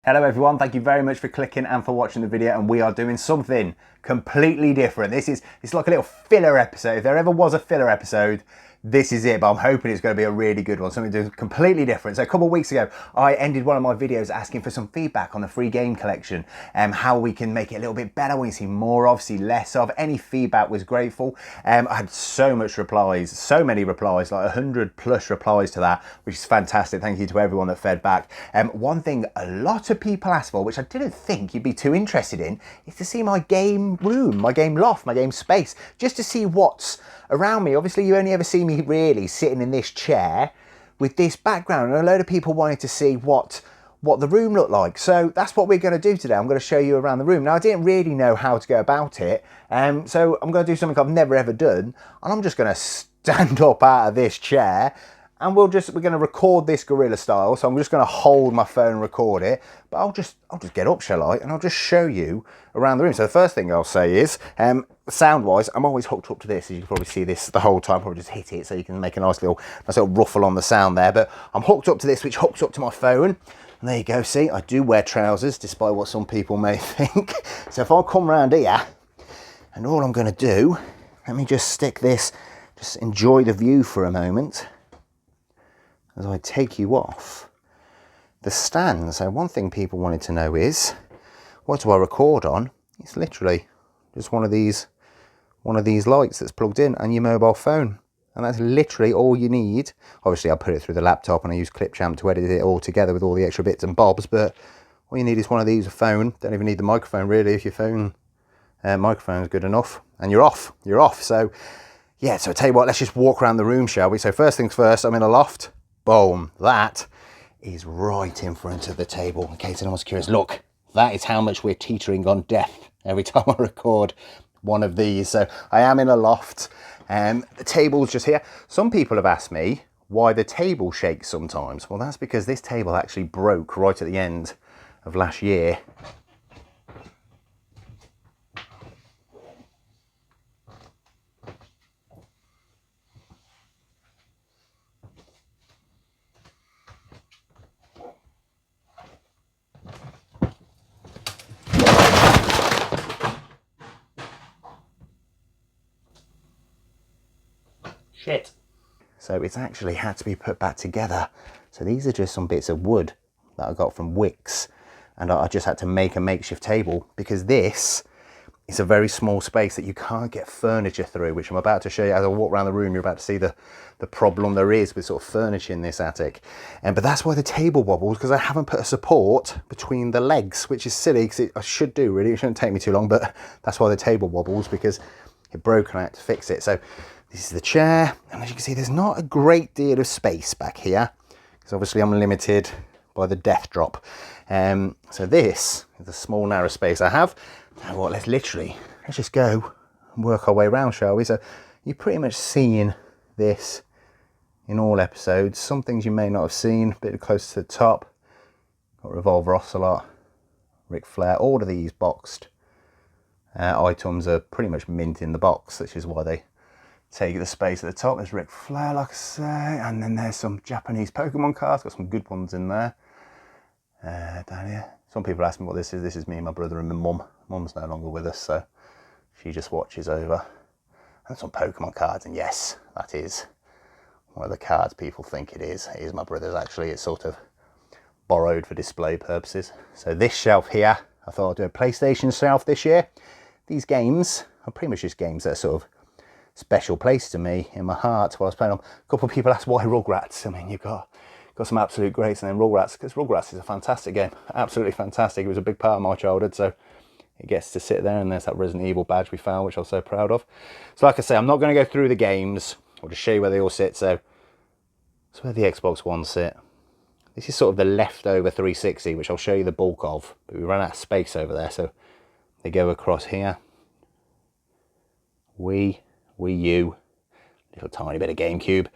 Hello everyone, thank you very much for clicking and for watching the video, and we are doing something completely different. It's like a little filler episode. If there ever was a filler episode, this is it, but I'm hoping it's going to be a really good one, something completely different. So a couple of weeks ago, I ended one of my videos asking for some feedback on the free game collection and how we can make it a little bit better, what you see more of, see less of. Any feedback was grateful. I had so many replies, like 100 plus replies to that, which is fantastic. Thank you to everyone that fed back. One thing a lot of people asked for, which I didn't think you'd be too interested in, is to see my game room, my game loft, my game space, just to see what's around me. Obviously, you only ever see me really sitting in this chair with this background, and a load of people wanted to see what the room looked like. So that's what we're going to do today. I'm going to show you around the room. Now, I didn't really know how to go about it, so I'm going to do something I've never ever done, and I'm just going to stand up out of this chair, and we're going to record this guerrilla style. So I'm just going to hold my phone and record it, but I'll just get up, shall I? And I'll just show you around the room. So the first thing I'll say is, sound wise, I'm always hooked up to this. As you can probably see this the whole time, probably just hit it so you can make a nice little ruffle on the sound there. But I'm hooked up to this, which hooks up to my phone. And there you go. See, I do wear trousers, despite what some people may think. So if I come round here, and all I'm going to do, let me just stick this, just enjoy the view for a moment as I take you off the stand. So one thing people wanted to know is, what do I record on? It's literally just one of these lights that's plugged in and your mobile phone. And that's literally all you need. Obviously, I'll put it through the laptop and I use Clipchamp to edit it all together with all the extra bits and bobs. But all you need is one of these, a phone. Don't even need the microphone, really, if your phone microphone is good enough. And you're off. You're off. So, yeah, so I tell you what, let's just walk around the room, shall we? So first things first, I'm in a loft. Boom. That is right in front of the table. In case anyone's curious, look, that is how much we're teetering on death every time I record one of these. So I am in a loft. The table's just here. Some people have asked me why the table shakes sometimes. Well, that's because this table actually broke right at the end of last year. Shit. So it's actually had to be put back together. So these are just some bits of wood that I got from Wix, and I just had to make a makeshift table because this is a very small space that you can't get furniture through, which I'm about to show you. As I walk around the room, you're about to see the problem there is with sort of furniture in this attic. But that's why the table wobbles, because I haven't put a support between the legs, which is silly because I should do, really. It shouldn't take me too long, but that's why the table wobbles, because it broke and I had to fix it. So this is the chair, and as you can see, there's not a great deal of space back here, because obviously I'm limited by the death drop. So this is the small, narrow space I have. Now what, let's just go and work our way around, shall we? So you've pretty much seen this in all episodes. Some things you may not have seen, a bit closer to the top. Got Revolver Ocelot, Ric Flair, all of these boxed items are pretty much mint in the box, which is why they take the space at the top. There's Ric Flair, like I say, and then there's some Japanese Pokemon cards. Got some good ones in there. Down here. Some people ask me what this is. This is me, my brother, and my mum. Mum's no longer with us, so she just watches over. And some Pokemon cards, and yes, that is one of the cards people think it is. It is my brother's, actually. It's sort of borrowed for display purposes. So this shelf here, I thought I'd do a PlayStation shelf this year. These games are pretty much just games that are sort of special place to me in my heart while I was playing them. A couple of people asked why Rugrats. I mean, you've got some absolute greats, and then Rugrats, because Rugrats is a fantastic game, absolutely fantastic. It was a big part of my childhood, so it gets to sit there, and there's that Resident Evil badge we found, which I was so proud of. So like I say, I'm not going to go through the games. I'll just show you where they all sit. So that's where the Xbox One sit. This is sort of the leftover 360, which I'll show you the bulk of, but we ran out of space over there, so they go across here. Wii U, little tiny bit of GameCube,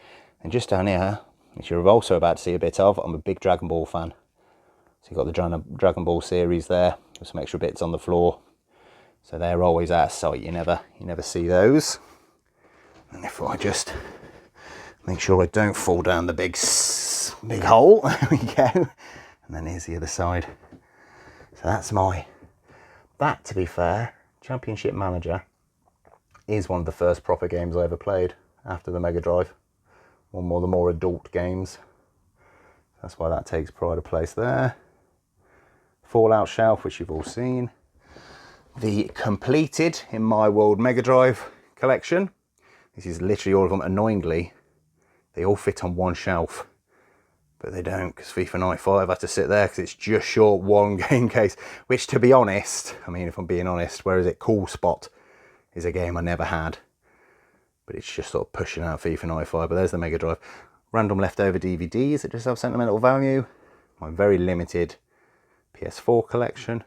and just down here, which you're also about to see a bit of, I'm a big Dragon Ball fan. So you've got the Dragon Ball series there, with some extra bits on the floor. So they're always out of sight, you never see those. And if I just make sure I don't fall down the big hole, there we go. And then here's the other side. So that's that, to be fair, Championship Manager is one of the first proper games I ever played after the Mega Drive. One more, the more adult games. That's why that takes pride of place there. Fallout shelf, which you've all seen. The completed In My World Mega Drive collection. This is literally all of them. Annoyingly, they all fit on one shelf, but they don't, because FIFA 95 had to sit there because it's just short one game case, which, to be honest, I mean, if I'm being honest, where is it? Cool Spot is a game I never had, but it's just sort of pushing out FIFA 95. But there's the Mega Drive. Random leftover DVDs that just have sentimental value. My very limited PS4 collection.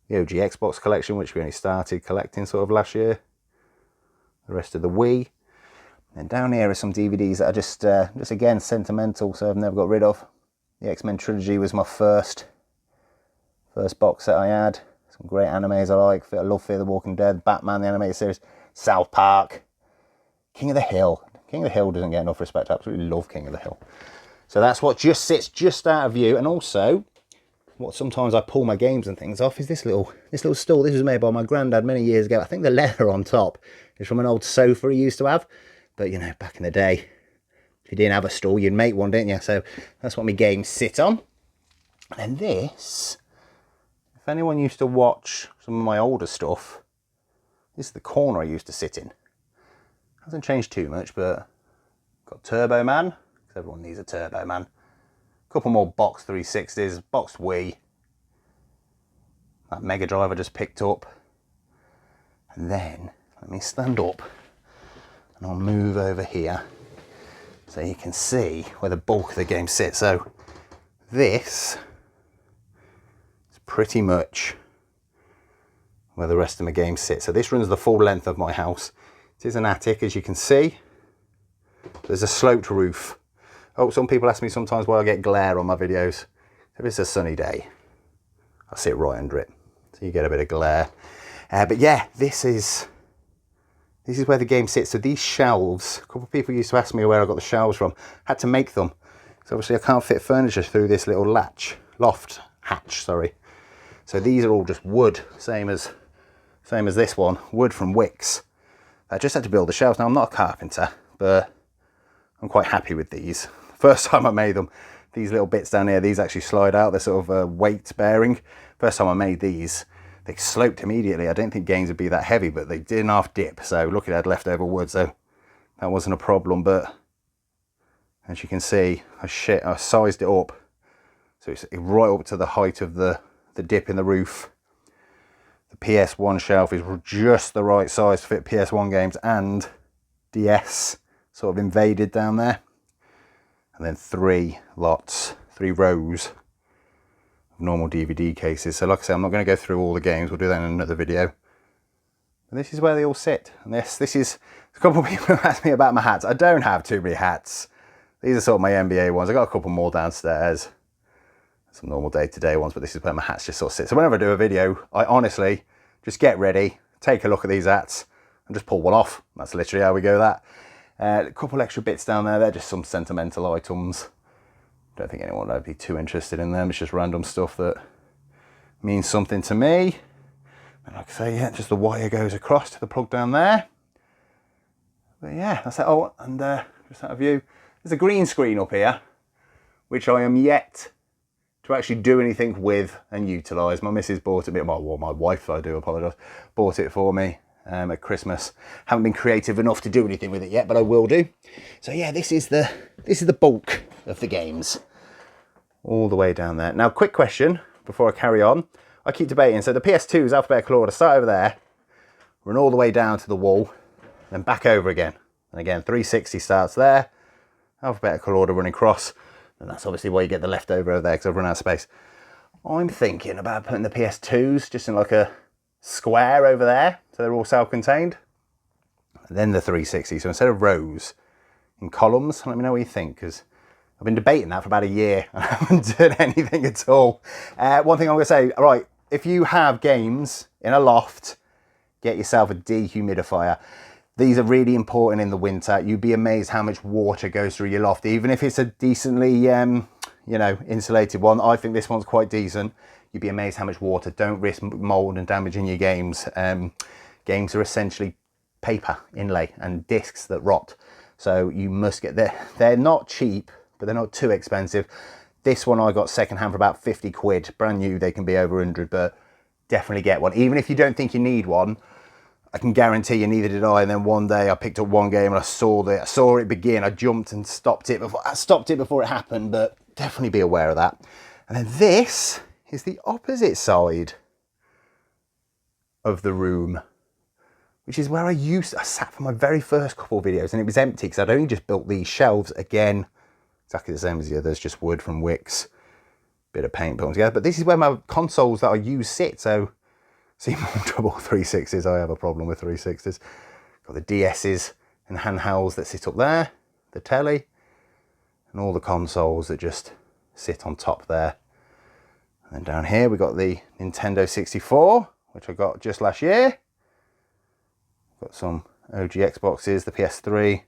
The OG Xbox collection, which we only started collecting sort of last year. The rest of the Wii. And down here are some DVDs that are just again sentimental, so I've never got rid of. The X-Men trilogy was my first box set I had. Some great animes I like. I love Fear the Walking Dead, Batman the animated series, South Park, King of the Hill. King of the Hill doesn't get enough respect. I absolutely love King of the Hill. So that's what just sits just out of view. And also, what sometimes I pull my games and things off is this little stool. This was made by my granddad many years ago. I think the leather on top is from an old sofa he used to have. But, you know, back in the day, if you didn't have a stool, you'd make one, didn't you? So that's what my games sit on. And this, if anyone used to watch some of my older stuff, this is the corner I used to sit in. Hasn't changed too much, but got Turbo Man, because everyone needs a Turbo Man. A couple more box 360s, box Wii. That Mega Drive I just picked up. And then, let me stand up. And I'll move over here so you can see where the bulk of the game sits. So this is pretty much where the rest of my game sits. So this runs the full length of my house. It is an attic, as you can see. There's a sloped roof. Oh, some people ask me sometimes why I get glare on my videos. If it's a sunny day, I sit right under it, so you get a bit of glare. But yeah, this is where the game sits. So these shelves, a couple of people used to ask me where I got the shelves from. I had to make them. So obviously I can't fit furniture through this little loft hatch, sorry. So these are all just wood, same as this one, wood from Wicks. I just had to build the shelves. Now I'm not a carpenter, but I'm quite happy with these. First time I made them, these little bits down here, these actually slide out. They're sort of weight bearing. First time I made these, they sloped immediately. I didn't think games would be that heavy, but they did an half dip. So look, it had leftover wood, so that wasn't a problem. But as you can see, I sized it up. So it's right up to the height of the dip in the roof. The PS1 shelf is just the right size to fit PS1 games and DS sort of invaded down there. And then 3 rows of normal DVD cases. So like I say, I'm not going to go through all the games. We'll do that in another video. And this is where they all sit. And this is, a couple of people ask me about my hats. I don't have too many hats. These are sort of my NBA ones. I got a couple more downstairs. Some normal day-to-day ones, but this is where my hats just sort of sit. So whenever I do a video, I honestly just get ready, take a look at these hats, and just pull one off. That's literally how we go that. A couple extra bits down there. They're just some sentimental items. Don't think anyone would be too interested in them. It's just random stuff that means something to me. And like I say, yeah, just the wire goes across to the plug down there. But yeah, that's it. Oh, and just out of view, there's a green screen up here, which I am yet to actually do anything with and utilise. My missus bought it, well, my wife, I do apologise, bought it for me at Christmas. Haven't been creative enough to do anything with it yet, but I will do. So yeah, this is the bulk of the games, all the way down there. Now, quick question before I carry on. I keep debating. So the PS2's alphabetical order, start over there, run all the way down to the wall, then back over again. And again, 360 starts there, alphabetical order running across. And that's obviously why you get the leftover over there, because I've run out of space. I'm thinking about putting the PS2s just in like a square over there, so they're all self-contained. And then the 360, so instead of rows, in columns. Let me know what you think, because I've been debating that for about a year. I haven't done anything at all. One thing I'm going to say, right, if you have games in a loft, get yourself a dehumidifier. These are really important in the winter. You'd be amazed how much water goes through your loft, even if it's a decently you know, insulated one. I think this one's quite decent. You'd be amazed how much water. Don't risk mold and damage in your games. Games are essentially paper inlay and discs that rot. So you must get there. They're not cheap, but they're not too expensive. This one I got secondhand for about 50 quid. Brand new, they can be over 100, but definitely get one. Even if you don't think you need one, I can guarantee you neither did I. And then one day I picked up one game and I saw it begin. I jumped and stopped it before it happened, but definitely be aware of that. And then this is the opposite side of the room, which is where I sat for my very first couple of videos, and it was empty because I'd only just built these shelves. Again, exactly the same as the others, just wood from wicks, bit of paint put them together. But this is where my consoles that I use sit. So see more trouble 360s. I have a problem with 360s. Got the DS's and handhelds that sit up there, the telly, and all the consoles that just sit on top there. And then down here we got the Nintendo 64, which I got just last year. Got some OG Xboxes, the PS3.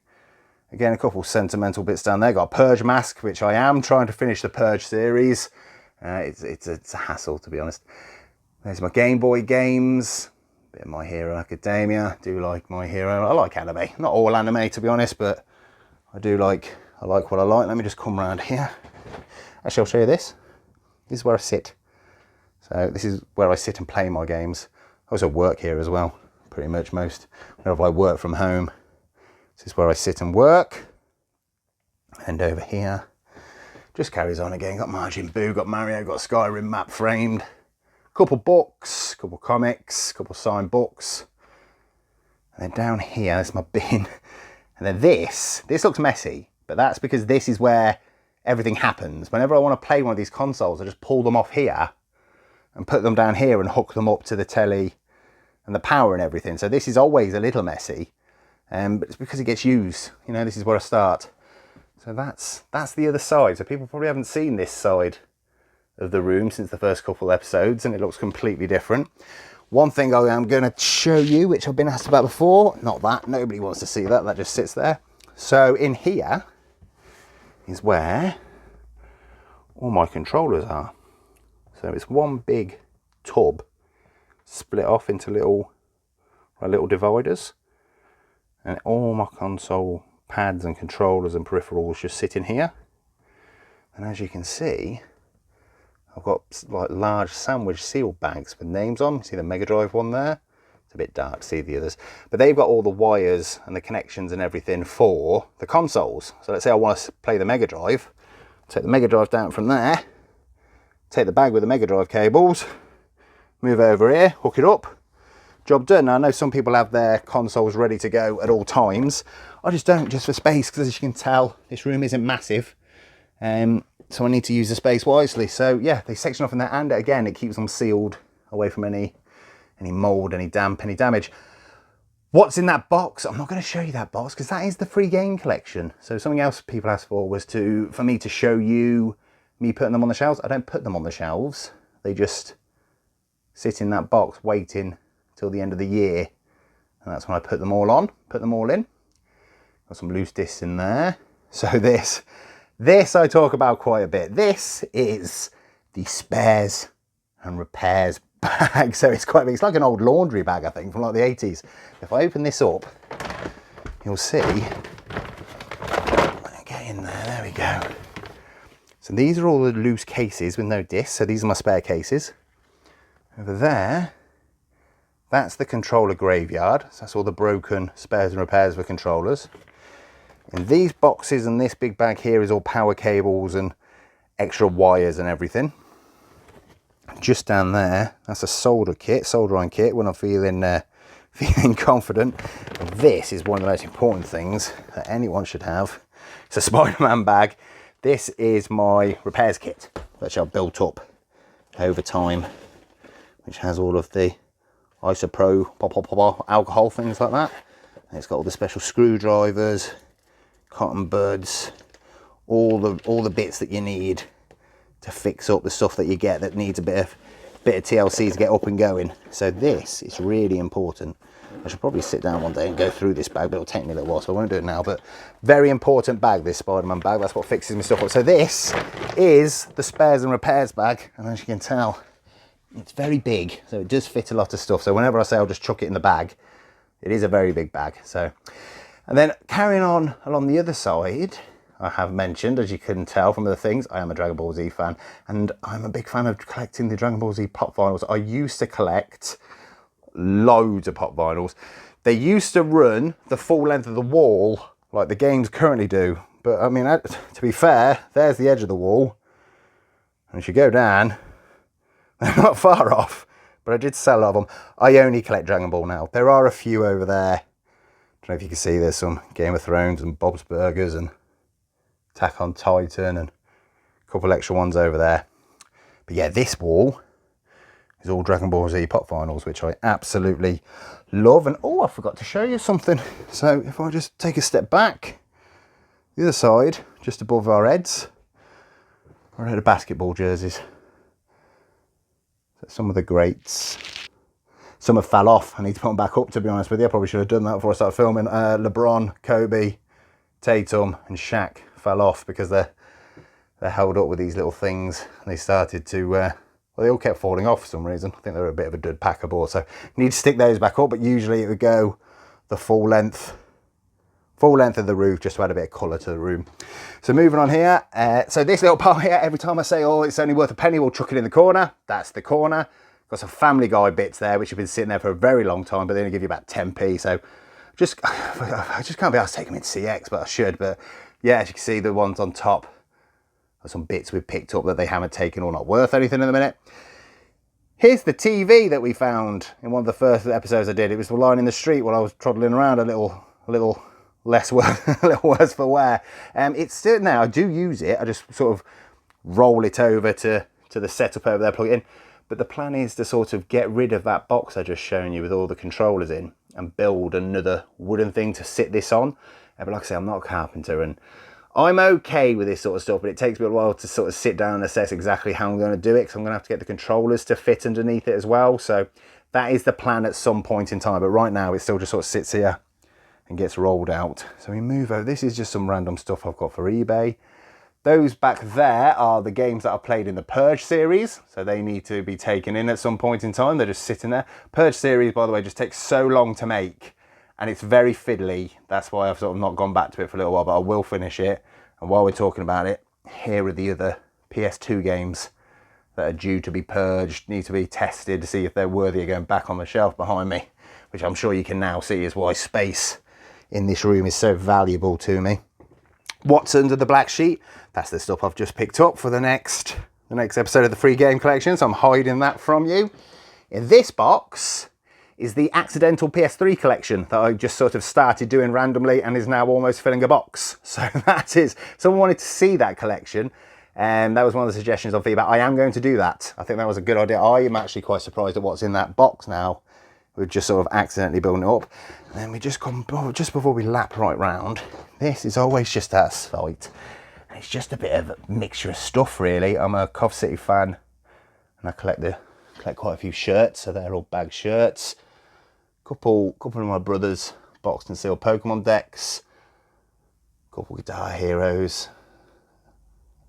Again, a couple sentimental bits down there. Got a Purge mask, which I am trying to finish the Purge series. It's a hassle, to be honest. There's my Game Boy games. Bit of My Hero Academia. Do like My Hero. I like anime. Not all anime, to be honest, but I like what I like. Let me just come around here. Actually, I'll show you this. This is where I sit. So this is where I sit and play my games. I also work here as well, pretty much whenever I work from home. This is where I sit and work. And over here, just carries on again. Got Majin Buu, got Mario, got Skyrim map framed. Couple books, couple comics, couple signed books. And then down here, there's my bin. And then this looks messy, but that's because this is where everything happens. Whenever I want to play one of these consoles, I just pull them off here and put them down here and hook them up to the telly and the power and everything. So this is always a little messy, but it's because it gets used. You know, this is where I start. So that's the other side. So people probably haven't seen this side of the room since the first couple episodes, and it looks completely different. One thing I am going to show you, which I've been asked about before, not that, nobody wants to see that, that just sits there. So in here is where all my controllers are. So it's one big tub split off into little dividers, and all my console pads and controllers and peripherals just sit in here. And as you can see, I've got like large sandwich sealed bags with names on. See the Mega Drive one there? It's a bit dark to see the others, but they've got all the wires and the connections and everything for the consoles. So let's say I want to play the Mega Drive, take the Mega Drive down from there, take the bag with the Mega Drive cables, move over here, hook it up, job done. Now I know some people have their consoles ready to go at all times. I just don't, just for space, because as you can tell, this room isn't massive. So I need to use the space wisely. So yeah, they section off in there, and again, it keeps them sealed away from any mold, any damp, any damage. What's in that box? I'm not going to show you that box because that is the free game collection. So something else people asked for was for me to show you me putting them on the shelves. I don't put them on the shelves. They just sit in that box waiting till the end of the year. And that's when I put them all on, put them all in. Got some loose discs in there. So this I talk about quite a bit. This is the spares and repairs bag. So it's quite big. It's like an old laundry bag, I think, from like the 80s. If I open this up, you'll see. Get in there, there we go. So these are all the loose cases with no discs. So these are my spare cases. Over there, that's the controller graveyard. So that's all the broken spares and repairs for controllers. In these boxes and this big bag here is all power cables and extra wires and everything. Just down there, that's a soldering kit when I'm feeling confident. And this is one of the most important things that anyone should have. It's a Spider-Man bag. This is my repairs kit, which I've built up over time, which has all of the isopro alcohol, things like that. And it's got all the special screwdrivers, cotton buds, all the bits that you need to fix up the stuff that you get that needs a bit of TLC to get up and going. So this is really important. I should probably sit down one day and go through this bag, but it'll take me a little while, so I won't do it now. But very important bag, this Spider-Man bag. That's what fixes my stuff up. So this is the spares and repairs bag, and as you can tell, it's very big, so it does fit a lot of stuff. So whenever I say I'll just chuck it in the bag, it is a very big bag. So, and then carrying on along the other side, I have mentioned, as you can tell from the things, I am a Dragon Ball Z fan, and I'm a big fan of collecting the Dragon Ball Z pop vinyls. I used to collect loads of pop vinyls. They used to run the full length of the wall like the games currently do, but I mean, to be fair, there's the edge of the wall, and as you go down, they're not far off. But I did sell a lot of them. I only collect Dragon Ball now. There are a few over there. I don't know if you can see, there's some Game of Thrones and Bob's Burgers and Attack on Titan and a couple extra ones over there. But yeah, this wall is all Dragon Ball Z pop vinyls, which I absolutely love. And oh, I forgot to show you something. So if I just take a step back, the other side, just above our heads, are the basketball jerseys. So some of the greats. Some have fell off. I need to put them back up, to be honest with you. I probably should have done that before I started filming. LeBron, Kobe, Tatum and Shaq fell off because they're held up with these little things. And they started to, well, they all kept falling off for some reason. I think they were a bit of a dud pack of board. So you need to stick those back up, but usually it would go the full length of the roof, just to add a bit of colour to the room. So moving on here. So this little part here, every time I say, oh, it's only worth a penny, we'll chuck it in the corner. That's the corner. Got some Family Guy bits there, which have been sitting there for a very long time, but they only give you about 10p. So I just can't be asked to take them into CX, but I should. But yeah, as you can see, the ones on top are some bits we've picked up that they haven't taken or not worth anything in a minute. Here's the TV that we found in one of the first episodes I did. It was lying in the street while I was troddling around, a little less worse, a little worse for wear. It's still now. I do use it. I just sort of roll it over to the setup over there, plug it in. But the plan is to sort of get rid of that box I just shown you with all the controllers in and build another wooden thing to sit this on. But like I say, I'm not a carpenter and I'm okay with this sort of stuff, but it takes me a while to sort of sit down and assess exactly how I'm going to do it, because I'm going to have to get the controllers to fit underneath it as well. So that is the plan at some point in time, but right now it still just sort of sits here and gets rolled out. So we move over. This is just some random stuff I've got for eBay. Those back there are the games that I've played in the Purge series, so they need to be taken in at some point in time. They're just sitting there. Purge series, by the way, just takes so long to make, and it's very fiddly. That's why I've sort of not gone back to it for a little while, but I will finish it. And while we're talking about it, here are the other PS2 games that are due to be purged, need to be tested to see if they're worthy of going back on the shelf behind me, which I'm sure you can now see is why space in this room is so valuable to me. What's under the black sheet? That's the stuff I've just picked up for the next episode of the free game collection, so I'm hiding that from you. In this box is the accidental PS3 collection that I just sort of started doing randomly and is now almost filling a box. So that is, someone wanted to see that collection, and that was one of the suggestions on feedback. I am going to do that. I think that was a good idea. I am actually quite surprised at what's in that box now. We're just sort of accidentally building it up. And then we just come, just before we lap right round, this is always just our site. And it's just a bit of a mixture of stuff, really. I'm a Cov City fan, and I collect quite a few shirts, so they're all bag shirts. Couple of my brothers boxed and sealed Pokemon decks. Couple Guitar Heroes.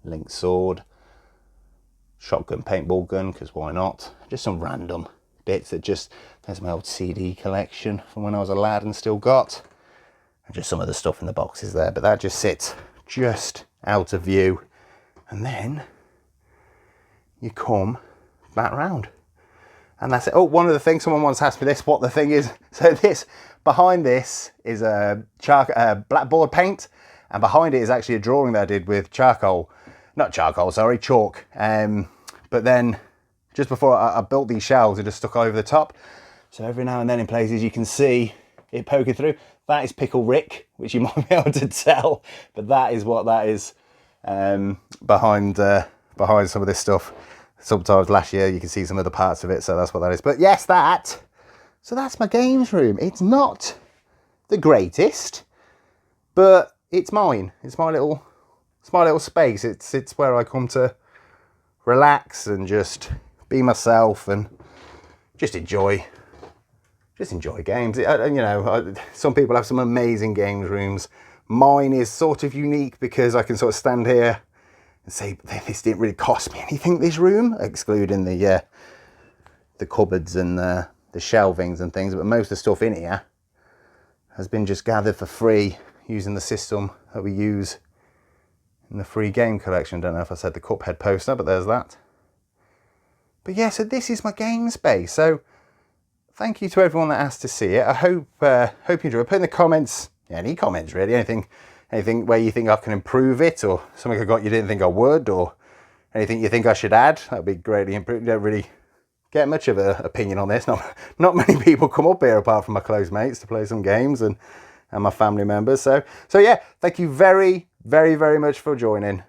Link Sword. Shotgun paintball gun, because why not? Just some random bits that just, there's my old CD collection from when I was a lad and still got. And just some of the stuff in the boxes there, but that just sits just out of view. And then you come back round. And that's it. Oh, one of the things, someone once asked me this, what the thing is. So this, behind this is a blackboard paint, and behind it is actually a drawing that I did with charcoal. Not charcoal, sorry, chalk. But then just before I built these shelves, it just stuck over the top. So every now and then in places you can see it poking through. That is Pickle Rick, which you might be able to tell, but that is what that is behind some of this stuff. Sometimes last year you can see some of the parts of it, so that's what that is. But yes, so that's my games room. It's not the greatest, but it's mine. It's my little space. It's where I come to relax and just be myself and just enjoy just enjoy games. Some people have some amazing games rooms. Mine is sort of unique because I can sort of stand here and say, this didn't really cost me anything, this room, excluding the cupboards and the shelvings and things, but most of the stuff in here has been just gathered for free using the system that we use in the free game collection. Don't know if I said the Cuphead poster, but there's that. But yeah, so this is my game space. So thank you to everyone that asked to see it. I hope you enjoy it. Put in the comments, any comments really, anything where you think I can improve it, or something I got you didn't think I would, or anything you think I should add. That would be greatly improved. Don't really get much of an opinion on this. Not many people come up here apart from my close mates to play some games and my family members. So yeah, thank you very, very, very much for joining.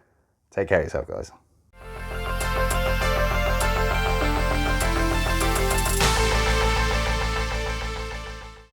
Take care of yourself, guys.